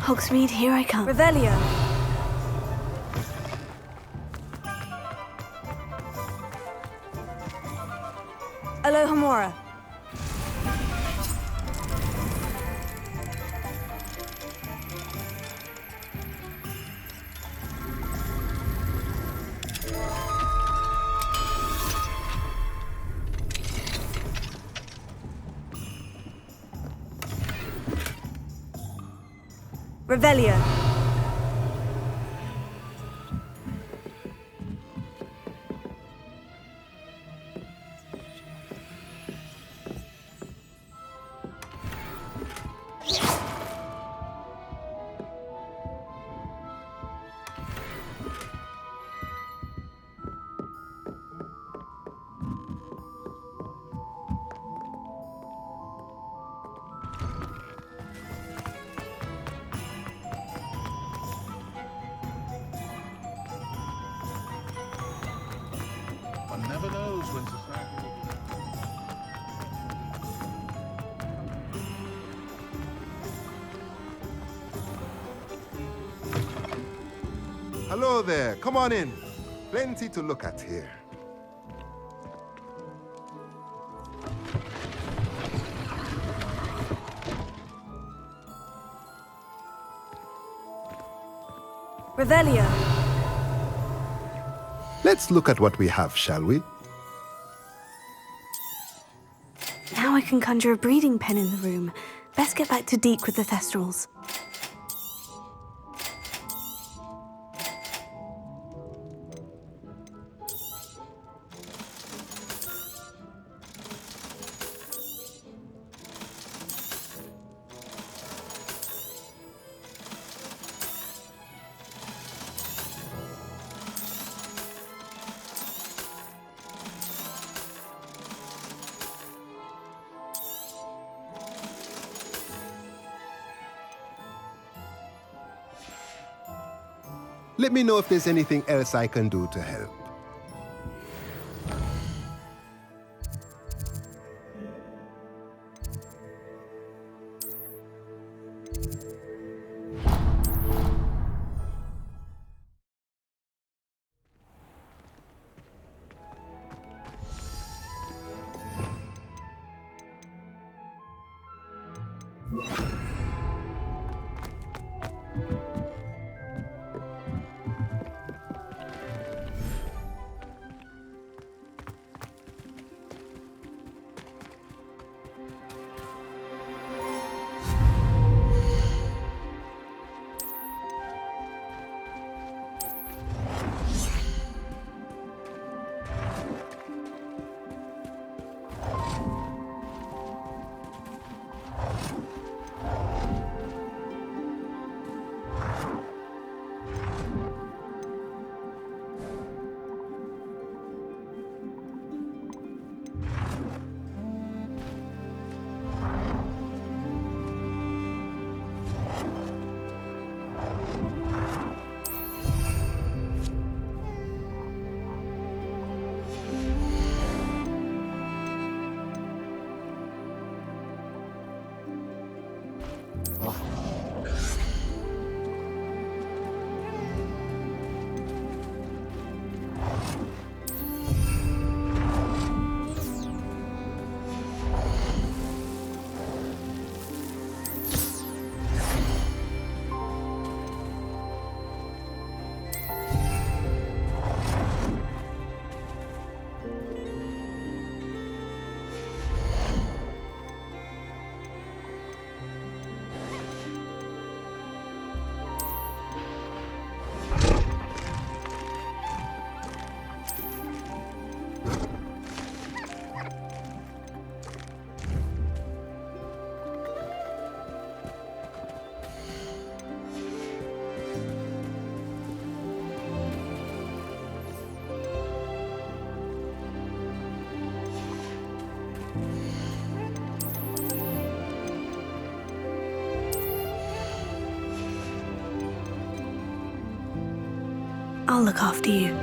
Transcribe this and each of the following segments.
Hogsmeade, here I come. Revelio. Alohomora. Revelio. One never knows when society will be. Hello there, come on in. Plenty to look at here. Revelio. Let's look at what we have, shall we? Now I can conjure a breeding pen in the room. Best get back to Deke with the Thestrals. Let me know if there's anything else I can do to help. I'll look after you.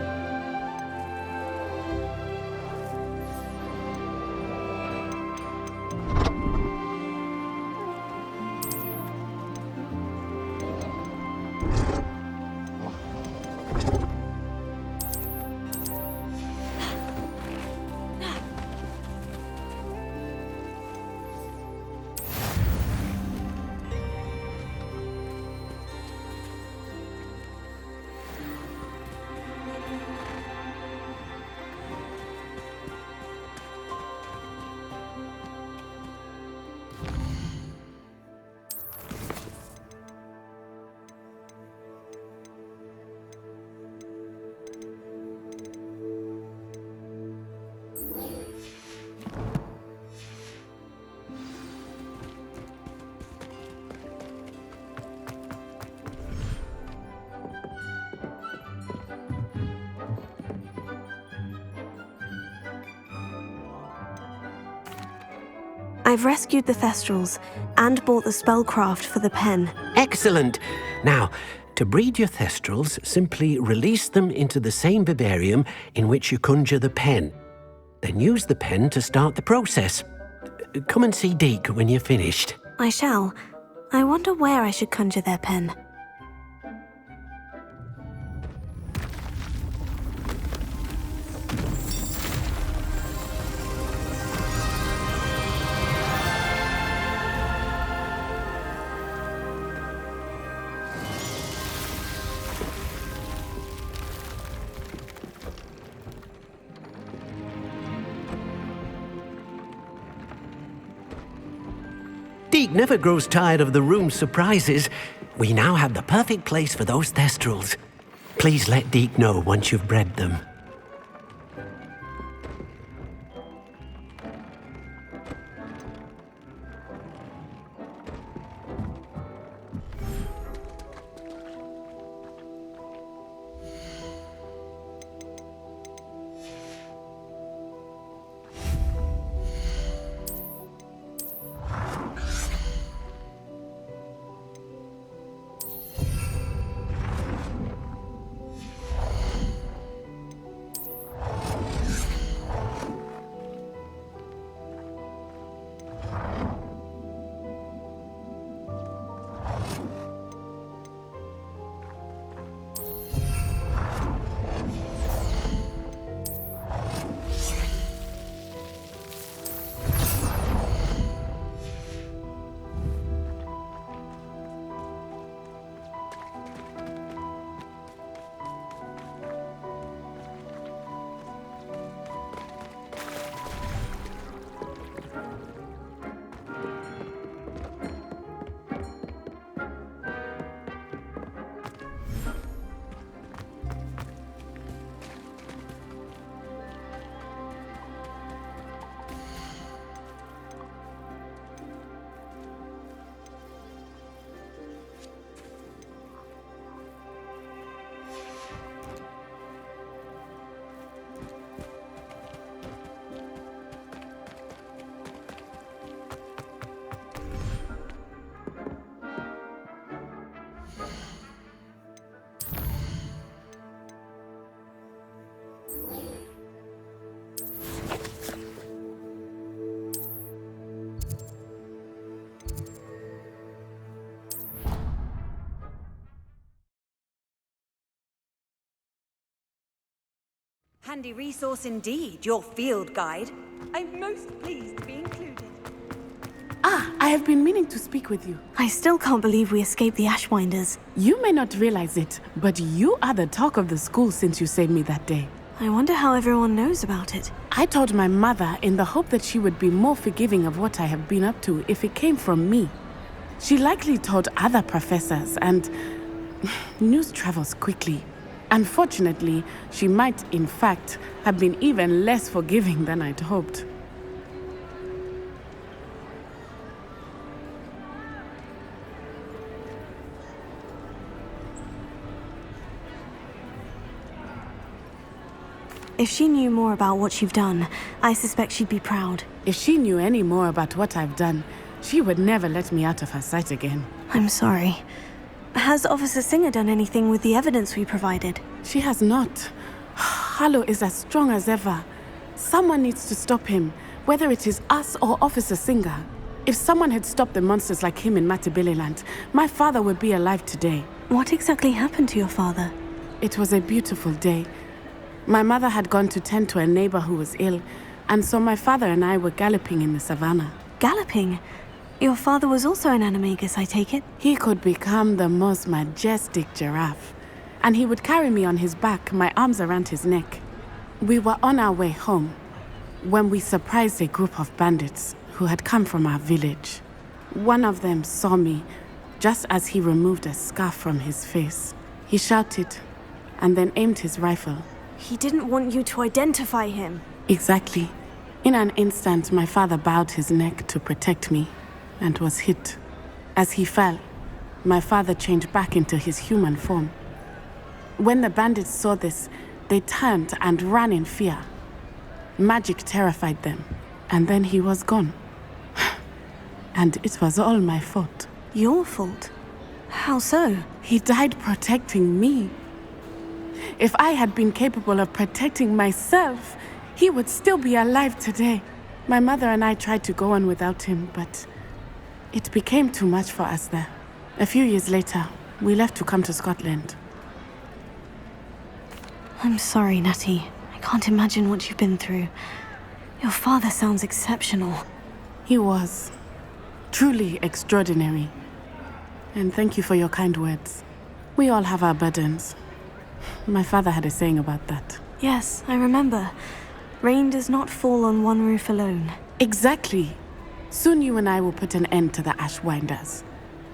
I've rescued the Thestrals and bought the spellcraft for the pen. Excellent! Now, to breed your Thestrals, simply release them into the same vivarium in which you conjure the pen. Then use the pen to start the process. Come and see Deke when you're finished. I shall. I wonder where I should conjure their pen. Deke never grows tired of the room's surprises. We now have the perfect place for those Thestrals. Please let Deke know once you've bred them. Handy resource indeed, your field guide. I'm most pleased to be included. I have been meaning to speak with you. I still can't believe we escaped the Ashwinders. You may not realize it, but you are the talk of the school since you saved me that day. I wonder how everyone knows about it. I told my mother in the hope that she would be more forgiving of what I have been up to if it came from me. She likely told other professors, and news travels quickly. Unfortunately, she might, in fact, have been even less forgiving than I'd hoped. If she knew more about what you've done, I suspect she'd be proud. If she knew any more about what I've done, she would never let me out of her sight again. I'm sorry. Has Officer Singer done anything with the evidence we provided? She has not. Harlow is as strong as ever. Someone needs to stop him, whether it is us or Officer Singer. If someone had stopped the monsters like him in Matabeleland, my father would be alive today. What exactly happened to your father? It was a beautiful day. My mother had gone to tend to a neighbor who was ill, and so my father and I were galloping in the savannah. Galloping? Your father was also an animagus, I take it? He could become the most majestic giraffe, and he would carry me on his back, my arms around his neck. We were on our way home when we surprised a group of bandits who had come from our village. One of them saw me just as he removed a scarf from his face. He shouted and then aimed his rifle. He didn't want you to identify him. Exactly. In an instant, my father bowed his neck to protect me and was hit. As he fell, my father changed back into his human form. When the bandits saw this, they turned and ran in fear. Magic terrified them, and then he was gone. And it was all my fault. Your fault? How so? He died protecting me. If I had been capable of protecting myself, he would still be alive today. My mother and I tried to go on without him, but it became too much for us there. A few years later, we left to come to Scotland. I'm sorry, Natty. I can't imagine what you've been through. Your father sounds exceptional. He was truly extraordinary. And thank you for your kind words. We all have our burdens. My father had a saying about that. Yes, I remember. Rain does not fall on one roof alone. Exactly. Soon you and I will put an end to the Ashwinders.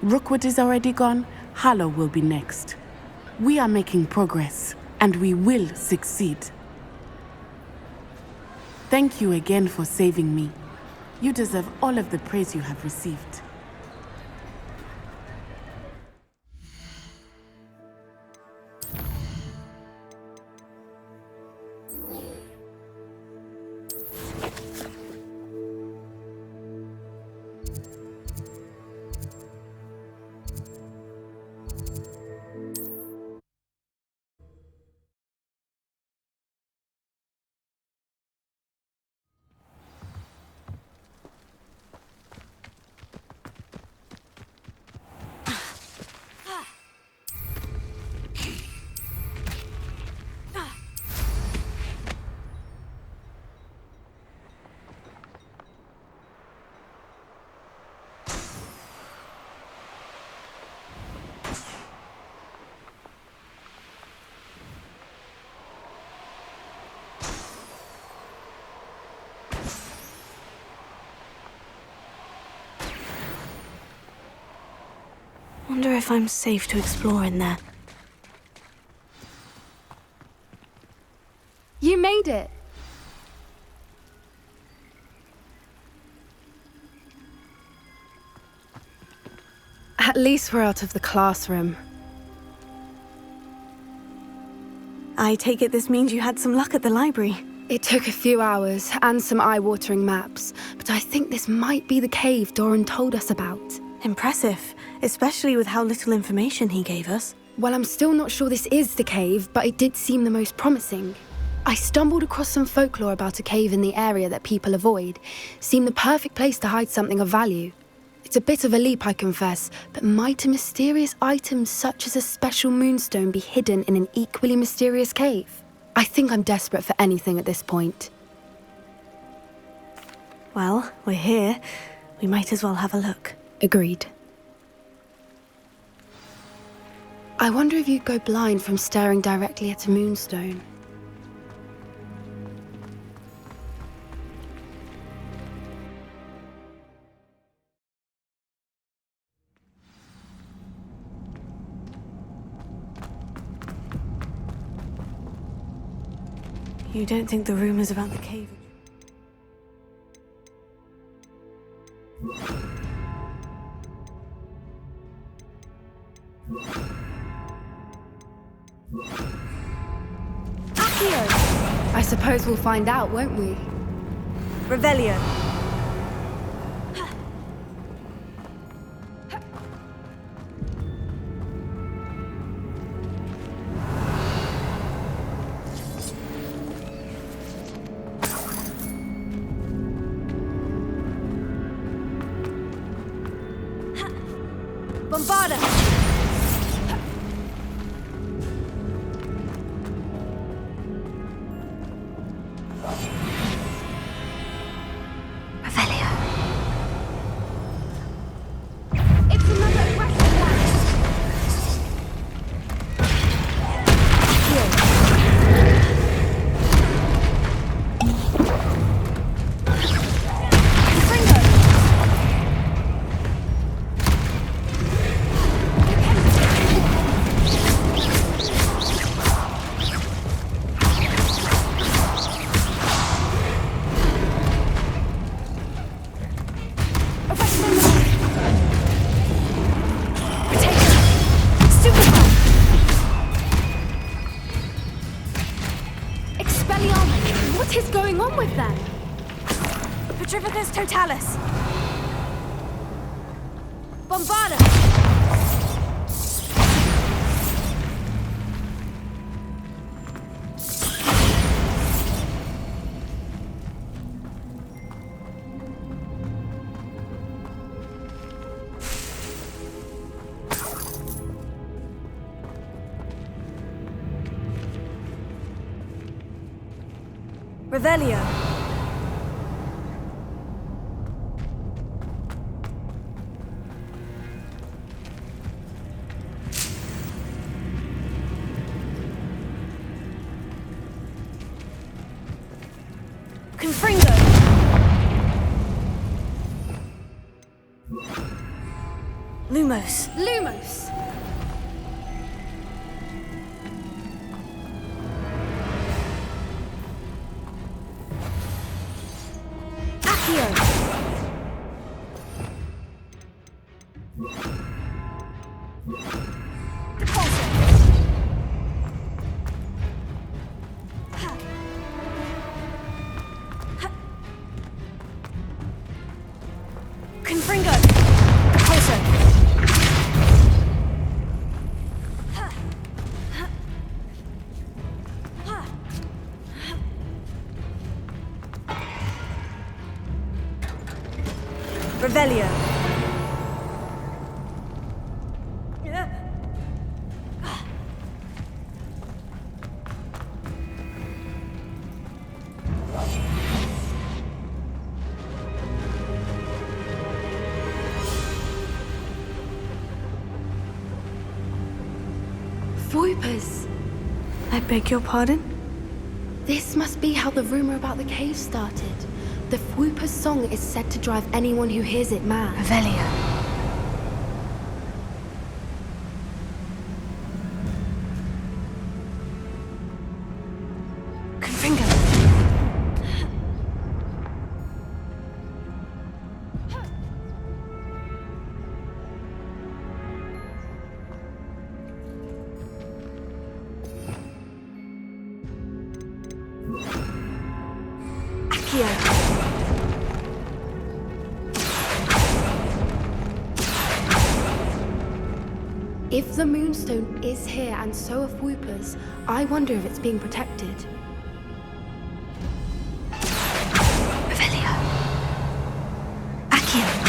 Rookwood is already gone. Harlow will be next. We are making progress, and we will succeed. Thank you again for saving me. You deserve all of the praise you have received. Wonder if I'm safe to explore in there. You made it! At least we're out of the classroom. I take it this means you had some luck at the library. It took a few hours and some eye-watering maps, but I think this might be the cave Doran told us about. Impressive, especially with how little information he gave us. Well, I'm still not sure this is the cave, but it did seem the most promising. I stumbled across some folklore about a cave in the area that people avoid. Seemed the perfect place to hide something of value. It's a bit of a leap, I confess, but might a mysterious item such as a special moonstone be hidden in an equally mysterious cave? I think I'm desperate for anything at this point. Well, we're here. We might as well have a look. Agreed. I wonder if you'd go blind from staring directly at a moonstone. You don't think the rumors about the cave... I suppose we'll find out, won't we? Revelio. Bombarda! Revelio. It's another aggressive one. What is going on with them? Petrificus totalis. Bombarda! Revelio. Confringo. Lumos. Lumos. Confringo. Repulso. Revelio. Voipers. I beg your pardon? This must be how the rumor about the cave started. The Fwooper's song is said to drive anyone who hears it mad. Revelio. Confringo. If the Moonstone is here and so are Fwoopers, I wonder if it's being protected. Revelio. Accio.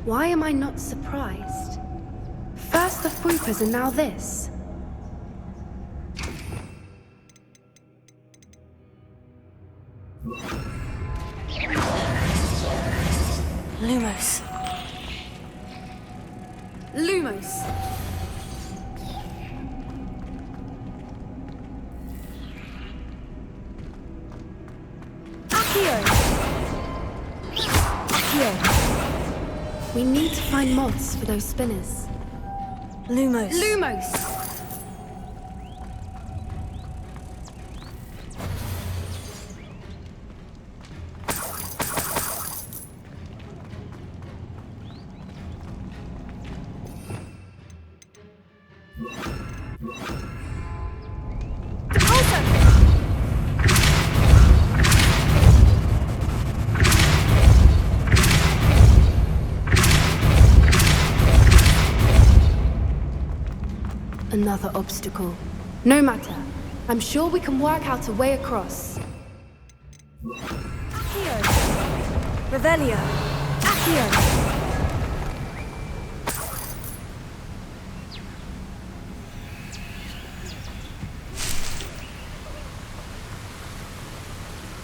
Why am I not surprised? First the Fwoopers and now this. Lumos. Lumos. Accio. Accio. We need to find moths for those spinners. Lumos. Lumos! Another obstacle. No matter. I'm sure we can work out a way across. Accio! Revelio! Accio!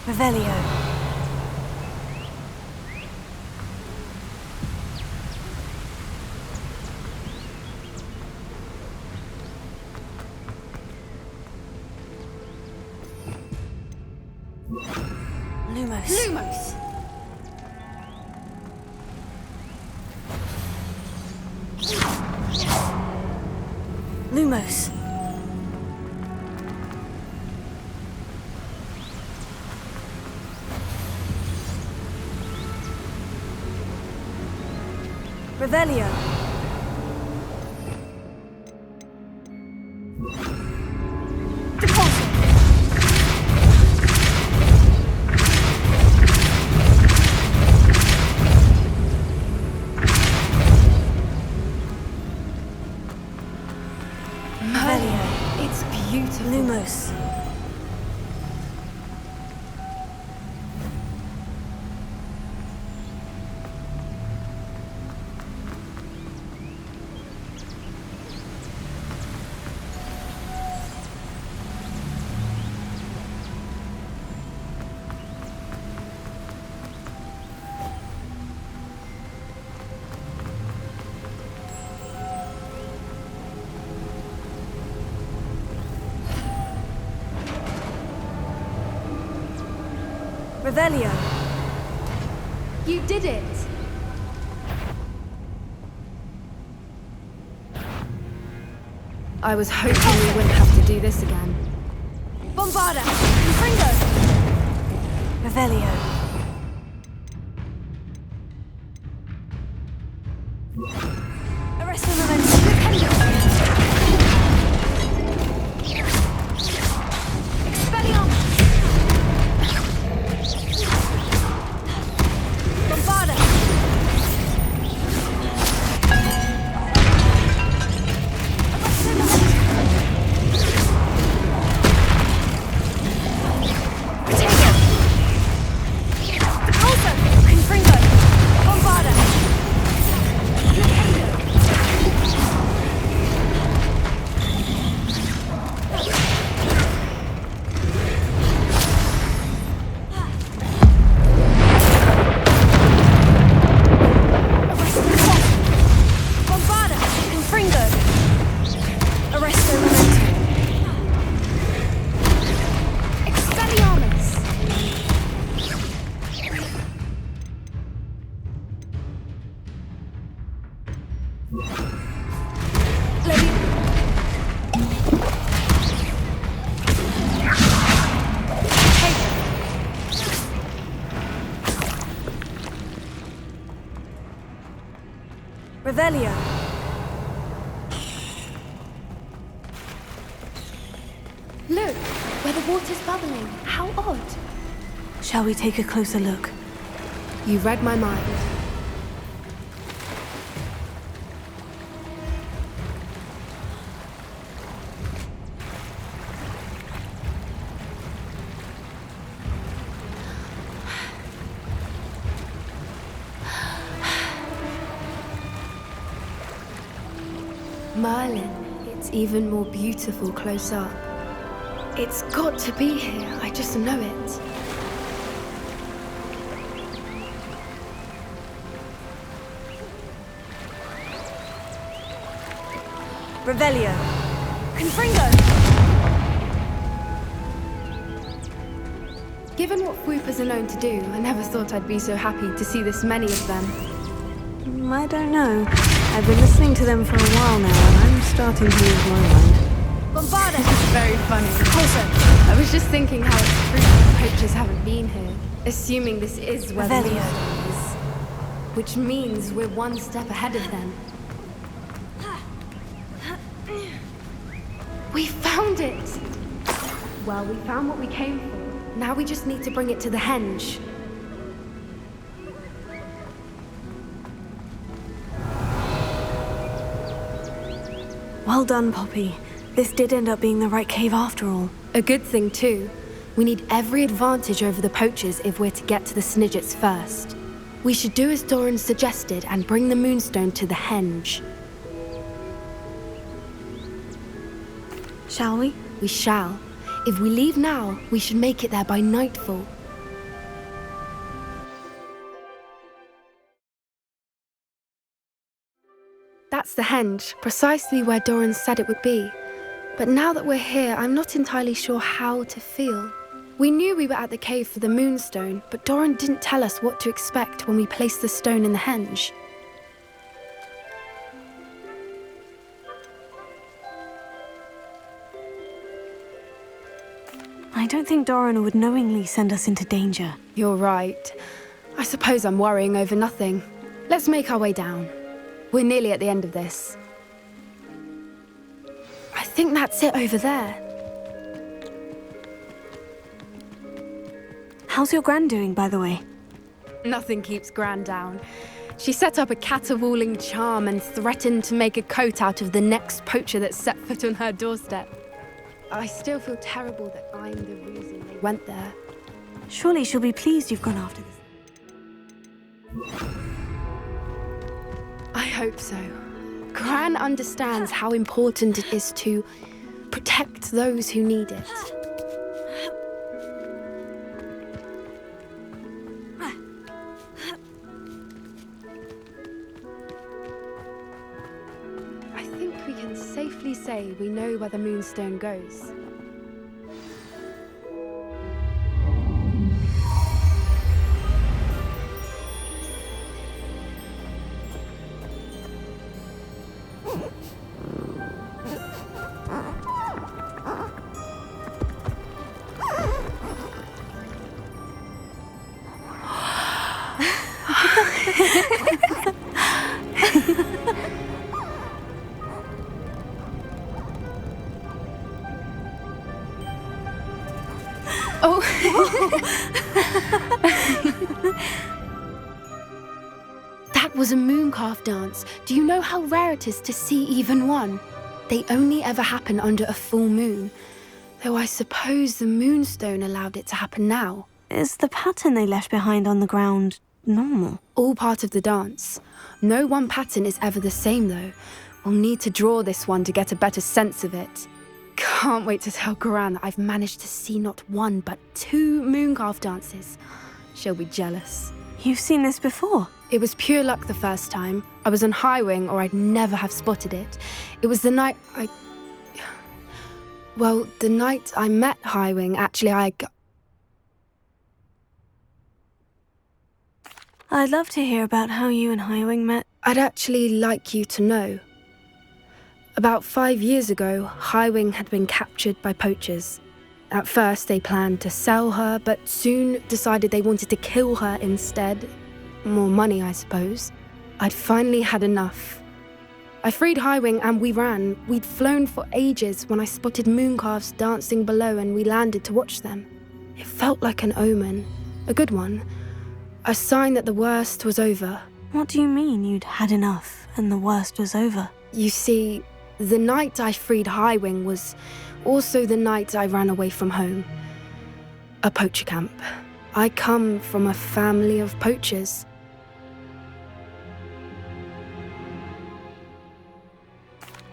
Revelio. Lumos. Lumos! Lumos. Revelio. Deposit. Revelio. It's beautiful. Lumos. Revelio. You did it! I was hoping we wouldn't have to do this again. Bombarda. Confringo. Revelio. Arresto Momentum. Expelliarmus. Bombarda. Revelio. Look, where the water's bubbling. How odd. Shall we take a closer look? You read my mind. Merlin, it's even more beautiful close up. It's got to be here, I just know it. Revelio. Confringo. Given what Whoopers are known to do, I never thought I'd be so happy to see this many of them. I don't know. I've been listening to them for a while now, and I'm starting to lose my mind. Bombarda! It's very funny. Also, I was just thinking how it's true that poachers haven't been here, assuming this is where the Revelio. moonstone is. Which means we're one step ahead of them. We found it! Well, we found what we came for. Now we just need to bring it to the henge. Well done, Poppy. This did end up being the right cave after all. A good thing, too. We need every advantage over the poachers if we're to get to the Snidgets first. We should do as Doran suggested and bring the Moonstone to the henge. Shall we? We shall. If we leave now, we should make it there by nightfall. That's the henge, precisely where Doran said it would be. But now that we're here, I'm not entirely sure how to feel. We knew we were at the cave for the Moonstone, but Doran didn't tell us what to expect when we placed the stone in the henge. I don't think Doran would knowingly send us into danger. You're right. I suppose I'm worrying over nothing. Let's make our way down. We're nearly at the end of this. I think that's it over there. How's your Gran doing, by the way? Nothing keeps Gran down. She set up a caterwauling charm and threatened to make a coat out of the next poacher that set foot on her doorstep. I still feel terrible that I'm the reason they went there. Surely she'll be pleased you've gone after this. I hope so. Gran understands how important it is to protect those who need it. I think we can safely say we know where the Moonstone goes. That was a mooncalf dance. Do you know how rare it is to see even one? They only ever happen under a full moon. Though I suppose the Moonstone allowed it to happen now. Is the pattern they left behind on the ground normal? All part of the dance. No one pattern is ever the same, though. We'll need to draw this one to get a better sense of it. Can't wait to tell Gran that I've managed to see not one, but 2 mooncalf dances. She'll be jealous. You've seen this before? It was pure luck the first time. I was on Highwing, or I'd never have spotted it. It was the night the night I met Highwing, actually, I'd love to hear about how you and Highwing met. I'd actually like you to know. About 5 years ago, Highwing had been captured by poachers. At first, they planned to sell her, but soon decided they wanted to kill her instead. More money, I suppose. I'd finally had enough. I freed Highwing and we ran. We'd flown for ages when I spotted mooncalves dancing below and we landed to watch them. It felt like an omen. A good one. A sign that the worst was over. What do you mean you'd had enough and the worst was over? You see, the night I freed Highwing was also the night I ran away from home. A poacher camp. I come from a family of poachers.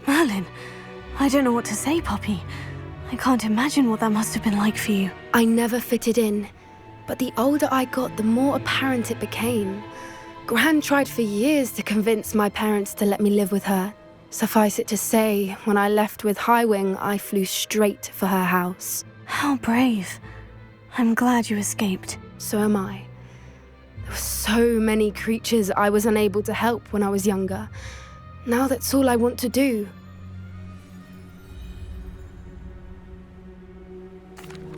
Merlin, I don't know what to say, Poppy. I can't imagine what that must have been like for you. I never fitted in, but the older I got, the more apparent it became. Gran tried for years to convince my parents to let me live with her. Suffice it to say, when I left with Highwing, I flew straight for her house. How brave. I'm glad you escaped. So am I. There were so many creatures I was unable to help when I was younger. Now that's all I want to do.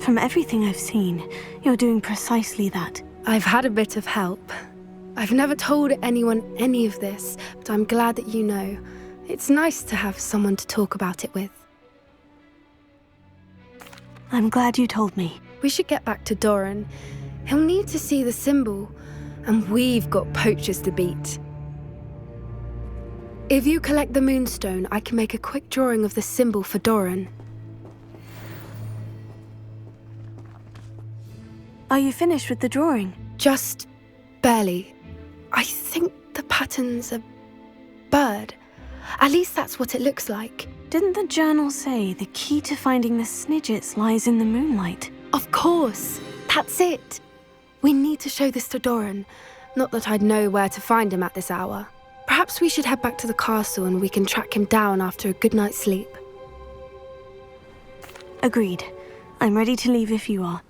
From everything I've seen, you're doing precisely that. I've had a bit of help. I've never told anyone any of this, but I'm glad that you know. It's nice to have someone to talk about it with. I'm glad you told me. We should get back to Doran. He'll need to see the symbol, and we've got poachers to beat. If you collect the moonstone, I can make a quick drawing of the symbol for Doran. Are you finished with the drawing? Just barely. I think the pattern's a bird. At least that's what it looks like. Didn't the journal say the key to finding the Snidgets lies in the moonlight? Of course. That's it. We need to show this to Doran. Not that I'd know where to find him at this hour. Perhaps we should head back to the castle and we can track him down after a good night's sleep. Agreed. I'm ready to leave if you are.